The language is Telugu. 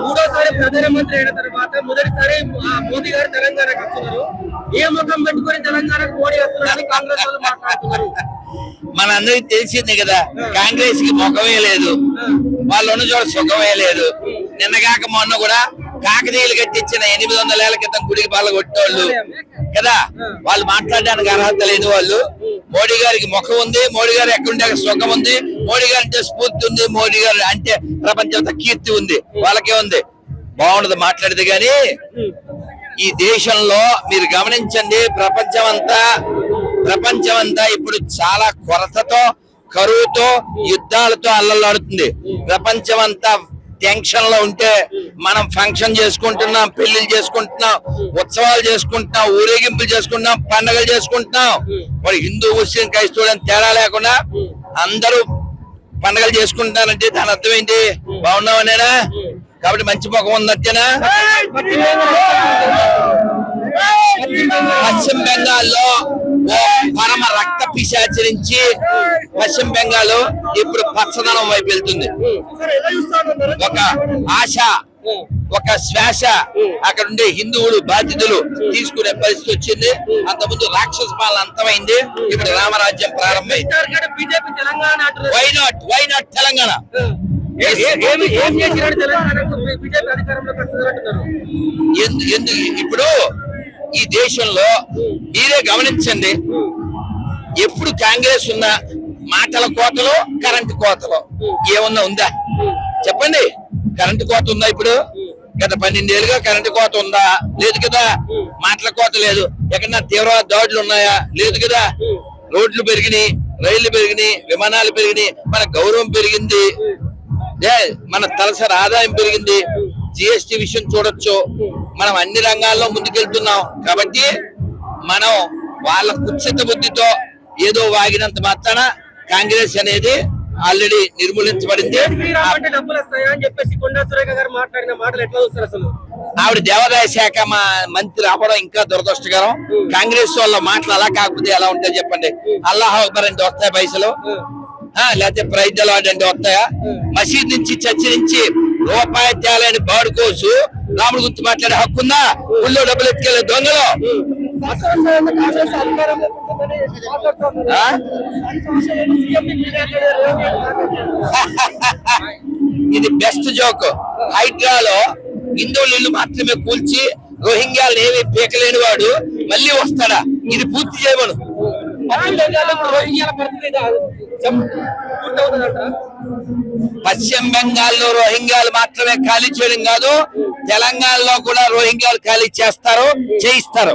మూడోసారి ప్రధానమంత్రి అయిన తర్వాత మొదటిసారి మోదీ గారు తెలంగాణకు వస్తున్నారు. ఏ ముఖం పెట్టుకుని తెలంగాణకు మోడీ వస్తున్నారని కాంగ్రెస్ వాళ్ళు మాట్లాడుతున్నారు. మనందరికి తెలిసింది కదా, కాంగ్రెస్ కి ముఖమే లేదు, వాళ్ళు ఉన్న చోట సుఖమే లేదు. నిన్నగాక మొన్న కూడా కాకతీయులు కట్టించిన 800 ఏళ్ల క్రితం గుడికి బాల కొట్టేవాళ్ళు కదా, వాళ్ళు మాట్లాడడానికి అర్హత లేదు. వాళ్ళు మోడీ గారికి ముఖం ఉంది, మోడీ గారు ఎక్కడుంటే సుఖం ఉంది, మోడీ గారు అంటే స్ఫూర్తి ఉంది, మోడీ గారు అంటే ప్రపంచంతో కీర్తి ఉంది. వాళ్ళకే ఉంది, బాగుండదు మాట్లాడితే గాని. ఈ దేశంలో మీరు గమనించండి, ప్రపంచం అంతా ఇప్పుడు చాలా కొరతతో, కరువుతో, యుద్ధాలతో అల్లలాడుతుంది. ప్రపంచం అంతా టెన్షన్ లో ఉంటే మనం ఫంక్షన్ చేసుకుంటున్నాం, పెళ్లిళ్ళు చేసుకుంటున్నాం, ఉత్సవాలు చేసుకుంటున్నాం, ఊరేగింపులు చేసుకుంటున్నాం, పండుగలు చేసుకుంటున్నాం. మరి హిందూ, ముస్లిం, క్రైస్తవులని తేడా లేకుండా అందరూ పండుగలు చేసుకుంటున్నారంటే దాని అర్థం ఏంటి? బాగున్నామనేనా? కాబట్టి మంచి ముఖం ఉందంటేనా? పశ్చిమ బెంగాల్లో పరమ రక్త పిశాచి నుంచి పశ్చిమ బెంగాల్ ఇప్పుడు పచ్చదనం వైపు వెళ్తుంది. ఒక ఆశ, ఒక శ్వాస అక్కడ ఉండే హిందువులు బాధితులు తీసుకునే పరిస్థితి వచ్చింది. అంతకుముందు రాక్షస పాలన అంతమైంది, ఇప్పుడు రామరాజ్యం ప్రారంభమైంది. Why not Telangana? ఇప్పుడు ఈ దేశంలో మీరే గమనించండి, ఎప్పుడు కాంగ్రెస్ ఉన్న మాటల కోతలో, కరెంటు కోతలో ఏమన్నా ఉందా చెప్పండి? కరెంటు కోత ఉందా ఇప్పుడు? గత 12 ఏళ్ళుగా కరెంటు కోత ఉందా? లేదు కదా. మాటల కోత లేదు. ఎక్కడన్నా తీవ్రవాద దాడులు ఉన్నాయా? లేదు కదా. రోడ్లు పెరిగినాయి, రైళ్లు పెరిగినాయి, విమానాలు పెరిగినాయి, మన గౌరవం పెరిగింది, మన తలసరి ఆదాయం పెరిగింది. జిఎస్టి విషయం చూడొచ్చు. మనం అన్ని రంగాల్లో ముందుకెళ్తున్నాం. కాబట్టి మనం వాళ్ళ కుత్సిత బుద్ధితో ఏదో వాగినంత మాత్రాన కాంగ్రెస్ అనేది ఆల్రెడీ నిర్మూలించబడింది. ఆవిడ దేవాదాయ శాఖ మంత్రి అవ్వడం ఇంకా దురదృష్టకరం. కాంగ్రెస్ వాళ్ళ మాటలు అలా కాకపోతే ఎలా ఉంటాయి చెప్పండి? అల్లాహ్ అక్బర్ అంటే వస్తాయి పైసలు, లేకపోతే ప్రైజ్లు అంటే వస్తాయా? మసీద్ నుంచి, చర్చి నుంచి రూపాయి తేలని బాడుకోసు రాముడు గురించి మాట్లాడే హక్కుందా? ఊళ్ళో డబ్బులు ఎత్తుకెళ్ళే దొంగలు. ఇది బెస్ట్ జోక్. హైడ్రాలో హిందువులు ఇల్లు మాత్రమే కూల్చి రోహింగ్యాలను ఏమి పీకలేని వాడు మళ్ళీ వస్తాడా? ఇది పూర్తి చేయమను. పశ్చిమ బెంగాల్లో రోహింగ్యాలు మాత్రమే ఖాళీ చేయడం కాదు, తెలంగాణలో కూడా రోహింగ్యాలు ఖాళీ చేస్తారు, చేయిస్తారు.